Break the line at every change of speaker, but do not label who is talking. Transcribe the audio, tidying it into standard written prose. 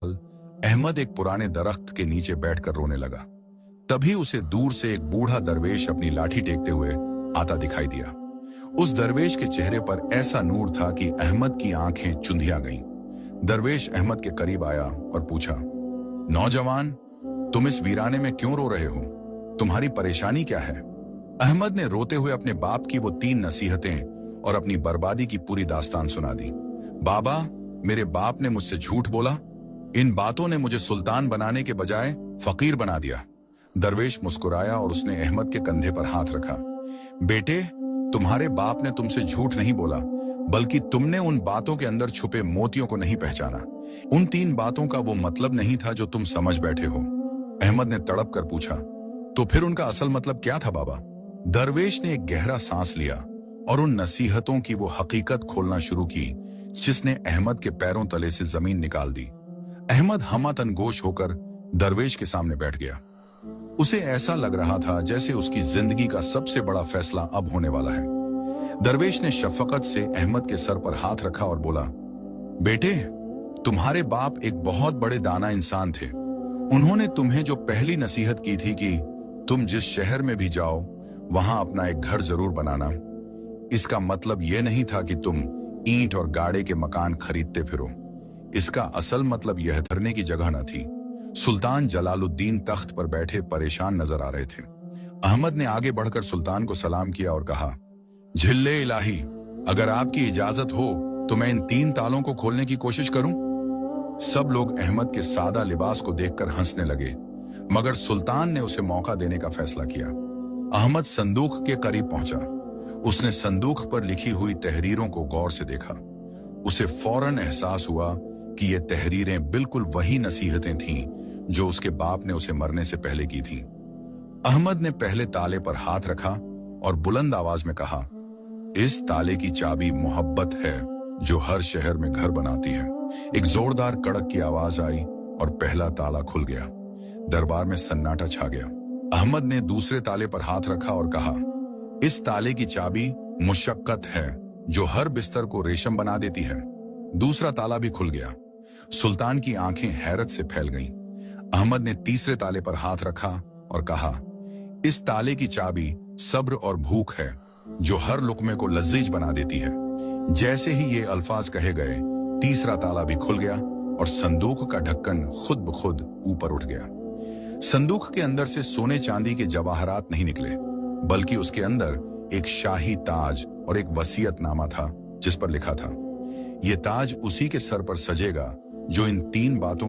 अहमद एक पुराने दरख्त के नीचे बैठकर रोने लगा। तभी उसे दूर से एक बूढ़ा दरवेश अपनी लाठी टेकते हुए आता दिखाई दिया। उस दरवेश के चेहरे पर ऐसा नूर था कि अहमद की आंखें चुंधिया गईं। दरवेश अहमद के करीब आया और पूछा, नौजवान, तुम इस वीराने में क्यों रो रहे हो? तुम्हारी परेशानी क्या है? अहमद ने रोते हुए अपने बाप की वो 3 नसीहतें और अपनी बर्बादी की पूरी दास्तान सुना दी। बाबा, मेरे बाप ने मुझसे झूठ बोला। इन बातों ने मुझे सुल्तान बनाने के बजाय फकीर बना दिया। दरवेश मुस्कुराया और उसने अहमद के कंधे पर हाथ रखा। बेटे, तुम्हारे बाप ने तुमसे झूठ नहीं बोला, बल्कि तुमने उन बातों के अंदर छुपे मोतियों को नहीं पहचाना। उन 3 बातों का वो मतलब नहीं था जो तुम समझ बैठे हो। अहमद ने तड़प कर पूछा, तो फिर उनका असल मतलब क्या था बाबा? दरवेश ने एक गहरा सांस लिया और उन नसीहतों की वो हकीकत खोलना शुरू की जिसने अहमद के पैरों तले से जमीन निकाल दी। अहमद हमतनगोश होकर दरवेश के सामने बैठ गया। उसे ऐसा लग रहा था जैसे उसकी जिंदगी का सबसे बड़ा फैसला अब होने वाला है। दरवेश ने शफकत से अहमद के सर पर हाथ रखा और बोला, बेटे, तुम्हारे बाप एक बहुत बड़े दाना इंसान थे। उन्होंने तुम्हें जो पहली नसीहत की थी कि तुम जिस शहर में भी जाओ वहां अपना एक घर जरूर बनाना, इसका मतलब यह नहीं था कि तुम ईंट और गाड़े के मकान खरीदते फिरो। इसका असल मतलब यह धरने की जगह न थी। सुल्तान जलालुद्दीन तख्त पर बैठे परेशान नजर आ रहे थे। अहमद ने आगे बढ़कर सुल्तान को सलाम किया और कहा, झिल्ले इलाही, अगर आपकी इजाजत हो तो मैं इन 3 तालों को खोलने की कोशिश करूं। सब लोग अहमद के सादा लिबास को देखकर हंसने लगे, मगर सुल्तान ने उसे मौका देने का फैसला किया। अहमद संदूक के करीब पहुंचा। उसने संदूक पर लिखी हुई तहरीरों को गौर से देखा। उसे फौरन एहसास हुआ कि ये तहरीरें बिल्कुल वही नसीहतें थीं जो उसके बाप ने उसे मरने से पहले की थीं। अहमद ने पहले ताले पर हाथ रखा और बुलंद आवाज में कहा, इस ताले की चाबी मोहब्बत है जो हर शहर में घर बनाती है। एक जोरदार कड़क की आवाज आई और पहला ताला खुल गया। दरबार में सन्नाटा छा गया। अहमद ने दूसरे ताले पर हाथ रखा और कहा, इस ताले की चाबी मुशक्कत है जो हर बिस्तर को रेशम बना देती है। दूसरा ताला भी खुल गया। सुल्तान की आंखें हैरत से फैल गईं। अहमद ने तीसरे ताले पर हाथ रखा और कहा, इस ताले की चाबी सब्र और भूख है जो हर लुकमे को लजीज बना देती है। जैसे ही ये अल्फाज कहे गए, तीसरा ताला भी खुल गया और संदूक का ढक्कन खुद ब खुद ऊपर उठ गया। संदूक के अंदर से सोने चांदी के जवाहरात नहीं निकले, बल्कि उसके अंदर एक शाही ताज और एक वसीयतनामा था जिस पर लिखा था, यह ताज उसी के सर पर सजेगा जो इन 3 बातों